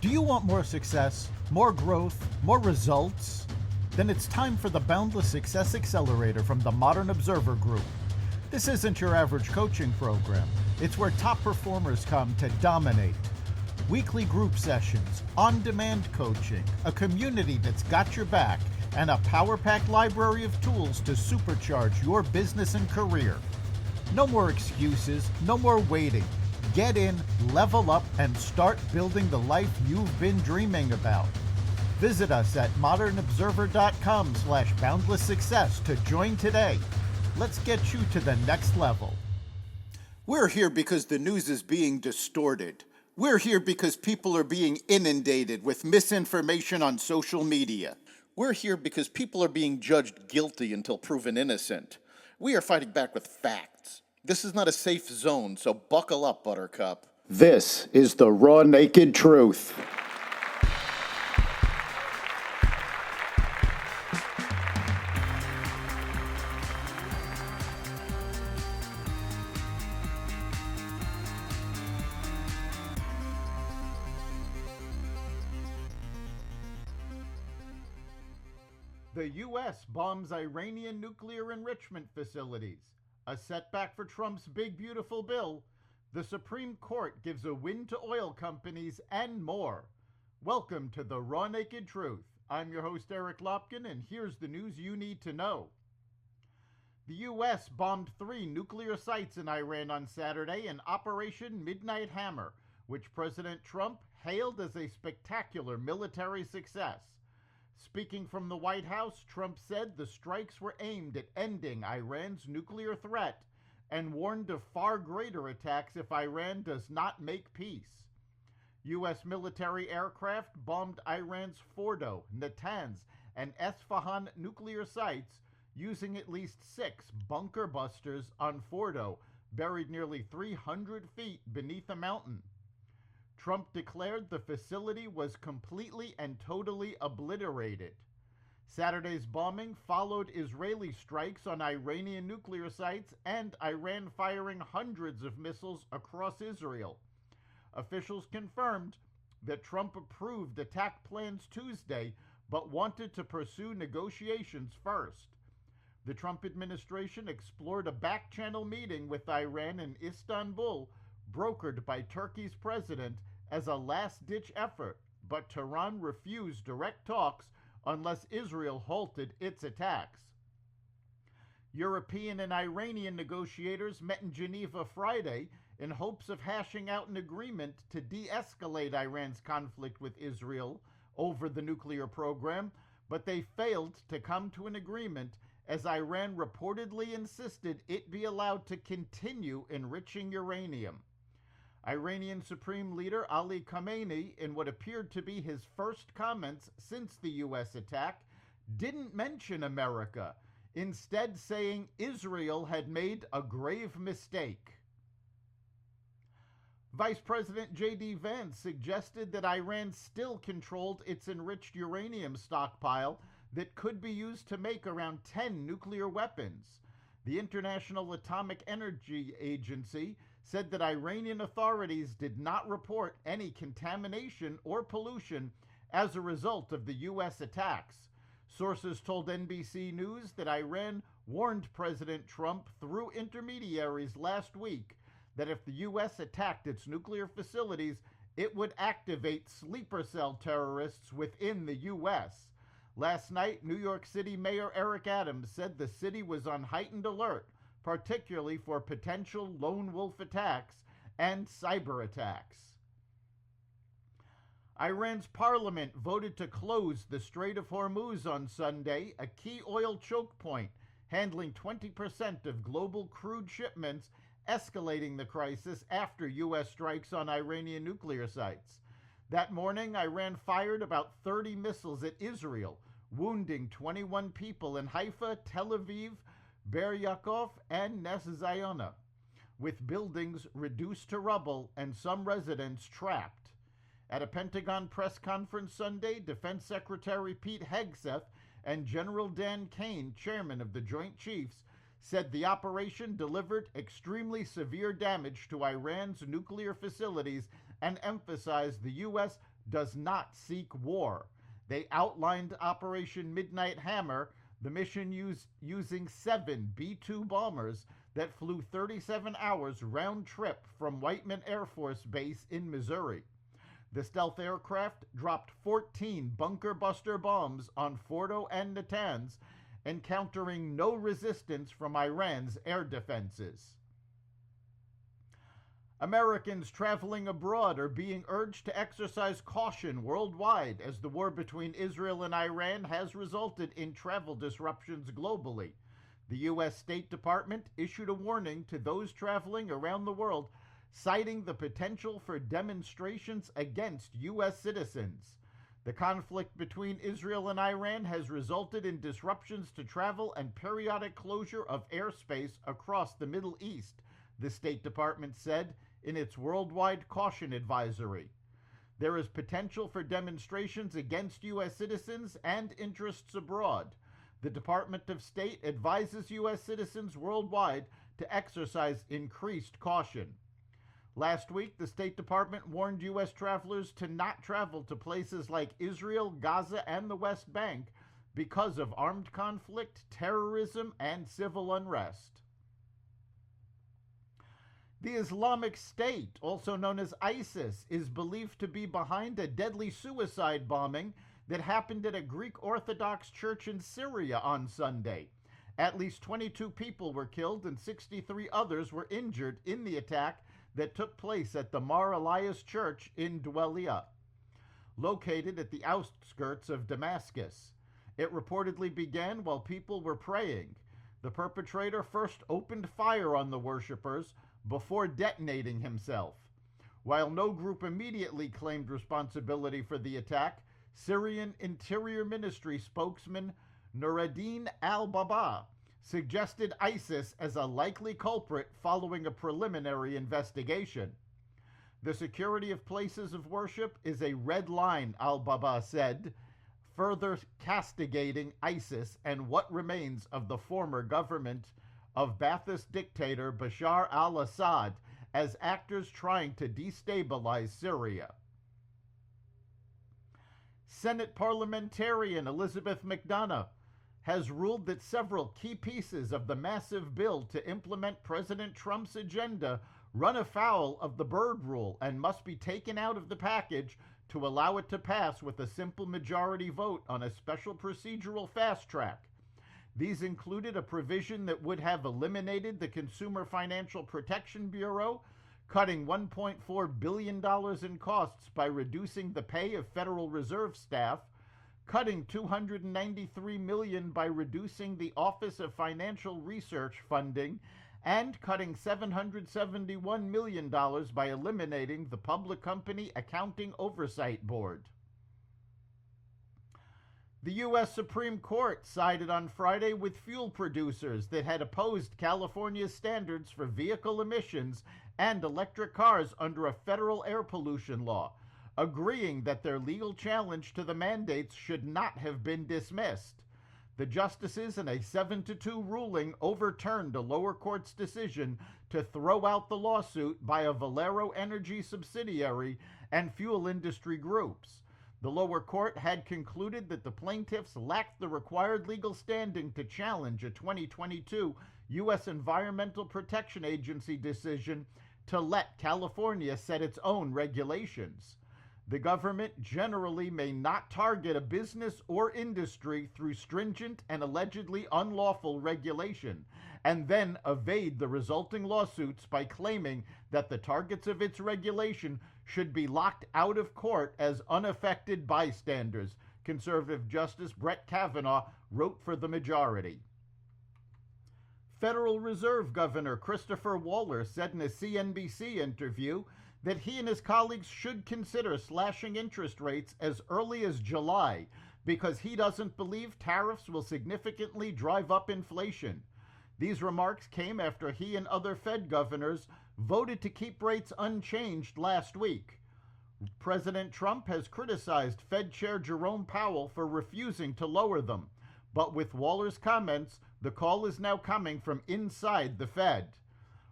Do you want more success, more growth, more results? Then it's time for the Boundless Success Accelerator from the Modern Observer Group. This isn't your average coaching program. It's where top performers come to dominate. Weekly group sessions, on-demand coaching, a community that's got your back, and a power-packed library of tools to supercharge your business and career. No more excuses, no more waiting. Get in, level up, and start building the life you've been dreaming about. Visit us at modernobserver.com/boundlesssuccess to join today. Let's get you to the next level. We're here because the news is being distorted. We're here because people are being inundated with misinformation on social media. We're here because people are being judged guilty until proven innocent. We are fighting back with facts. This is not a safe zone, so buckle up, Buttercup. This is the raw, naked truth. The U.S. bombs Iranian nuclear enrichment facilities. A setback for Trump's big, beautiful bill. The Supreme Court gives a win to oil companies and more. Welcome to the Raw Naked Truth. I'm your host, Eric Lopkin, and here's the news you need to know. The U.S. bombed 3 nuclear sites in Iran on Saturday in Operation Midnight Hammer, which President Trump hailed as a spectacular military success. Speaking from the White House, Trump said the strikes were aimed at ending Iran's nuclear threat and warned of far greater attacks if Iran does not make peace. U.S. military aircraft bombed Iran's Fordo, Natanz, and Esfahan nuclear sites using at least 6 bunker busters on Fordo, buried nearly 300 feet beneath a mountain. Trump declared the facility was completely and totally obliterated. Saturday's bombing followed Israeli strikes on Iranian nuclear sites and Iran firing hundreds of missiles across Israel. Officials confirmed that Trump approved attack plans Tuesday, but wanted to pursue negotiations first. The Trump administration explored a back-channel meeting with Iran in Istanbul, brokered by Turkey's president, as a last-ditch effort, but Tehran refused direct talks unless Israel halted its attacks. European and Iranian negotiators met in Geneva Friday in hopes of hashing out an agreement to de-escalate Iran's conflict with Israel over the nuclear program, but they failed to come to an agreement as Iran reportedly insisted it be allowed to continue enriching uranium. Iranian Supreme Leader Ali Khamenei, in what appeared to be his first comments since the U.S. attack, didn't mention America, instead saying Israel had made a grave mistake. Vice President J.D. Vance suggested that Iran still controlled its enriched uranium stockpile that could be used to make around 10 nuclear weapons. The International Atomic Energy Agency said that Iranian authorities did not report any contamination or pollution as a result of the U.S. attacks. Sources told NBC News that Iran warned President Trump through intermediaries last week that if the U.S. attacked its nuclear facilities, it would activate sleeper cell terrorists within the U.S. Last night, New York City Mayor Eric Adams said the city was on heightened alert, particularly for potential lone wolf attacks and cyber attacks. Iran's parliament voted to close the Strait of Hormuz on Sunday, a key oil choke point, handling 20% of global crude shipments, escalating the crisis after U.S. strikes on Iranian nuclear sites. That morning, Iran fired about 30 missiles at Israel, wounding 21 people in Haifa, Tel Aviv, Be'er Yaakov, and Nes Ziona, with buildings reduced to rubble and some residents trapped. At a Pentagon press conference Sunday, Defense Secretary Pete Hegseth and General Dan Kane, chairman of the Joint Chiefs, said the operation delivered extremely severe damage to Iran's nuclear facilities and emphasized the U.S. does not seek war. They outlined Operation Midnight Hammer, the mission using 7 B-2 bombers that flew 37 hours round trip from Whiteman Air Force Base in Missouri. The stealth aircraft dropped 14 bunker buster bombs on Fordo and Natanz, encountering no resistance from Iran's air defenses. Americans traveling abroad are being urged to exercise caution worldwide as the war between Israel and Iran has resulted in travel disruptions globally. The U.S. State Department issued a warning to those traveling around the world, citing the potential for demonstrations against U.S. citizens. The conflict between Israel and Iran has resulted in disruptions to travel and periodic closure of airspace across the Middle East, the State Department said in its worldwide caution advisory. There is potential for demonstrations against U.S. citizens and interests abroad. The Department of State advises U.S. citizens worldwide to exercise increased caution. Last week, the State Department warned U.S. travelers to not travel to places like Israel, Gaza, and the West Bank because of armed conflict, terrorism, and civil unrest. The Islamic State, also known as ISIS, is believed to be behind a deadly suicide bombing that happened at a Greek Orthodox church in Syria on Sunday. At least 22 people were killed and 63 others were injured in the attack that took place at the Mar Elias Church in Dwellia, located at the outskirts of Damascus. It reportedly began while people were praying. The perpetrator first opened fire on the worshippers before detonating himself. While no group immediately claimed responsibility for the attack, Syrian Interior Ministry spokesman Nureddin al-Baba suggested ISIS as a likely culprit following a preliminary investigation. The security of places of worship is a red line, al-Baba said, further castigating ISIS and what remains of the former government of Ba'athist dictator Bashar al-Assad as actors trying to destabilize Syria. Senate parliamentarian Elizabeth McDonough has ruled that several key pieces of the massive bill to implement President Trump's agenda run afoul of the Byrd Rule and must be taken out of the package to allow it to pass with a simple majority vote on a special procedural fast track. These included a provision that would have eliminated the Consumer Financial Protection Bureau, cutting $1.4 billion in costs by reducing the pay of Federal Reserve staff, cutting $293 million by reducing the Office of Financial Research funding, and cutting $771 million by eliminating the Public Company Accounting Oversight Board. The U.S. Supreme Court sided on Friday with fuel producers that had opposed California's standards for vehicle emissions and electric cars under a federal air pollution law, agreeing that their legal challenge to the mandates should not have been dismissed. The justices in a 7-2 ruling overturned a lower court's decision to throw out the lawsuit by a Valero Energy subsidiary and fuel industry groups. The lower court had concluded that the plaintiffs lacked the required legal standing to challenge a 2022 U.S. Environmental Protection Agency decision to let California set its own regulations. The government generally may not target a business or industry through stringent and allegedly unlawful regulation, and then evade the resulting lawsuits by claiming that the targets of its regulation should be locked out of court as unaffected bystanders, conservative Justice Brett Kavanaugh wrote for the majority. Federal Reserve Governor Christopher Waller said in a CNBC interview that he and his colleagues should consider slashing interest rates as early as July because he doesn't believe tariffs will significantly drive up inflation. These remarks came after he and other Fed governors voted to keep rates unchanged last week. President Trump has criticized Fed Chair Jerome Powell for refusing to lower them, but with Waller's comments, the call is now coming from inside the Fed.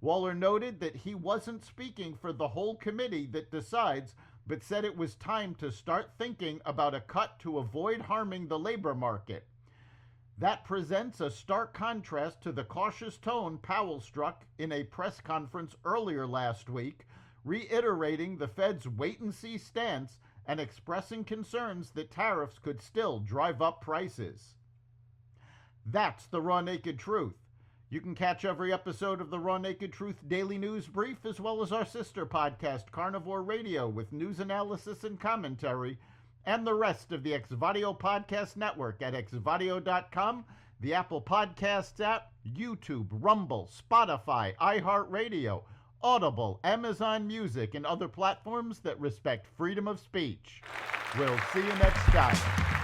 Waller noted that he wasn't speaking for the whole committee that decides, but said it was time to start thinking about a cut to avoid harming the labor market. That presents a stark contrast to the cautious tone Powell struck in a press conference earlier last week, reiterating the Fed's wait-and-see stance and expressing concerns that tariffs could still drive up prices. That's the Raw Naked Truth. You can catch every episode of the Raw Naked Truth Daily News Brief, as well as our sister podcast, Carnivore Radio, with news analysis and commentary, and the rest of the Xvadio Podcast Network at xvadio.com, the Apple Podcasts app, YouTube, Rumble, Spotify, iHeartRadio, Audible, Amazon Music, and other platforms that respect freedom of speech. We'll see you next time.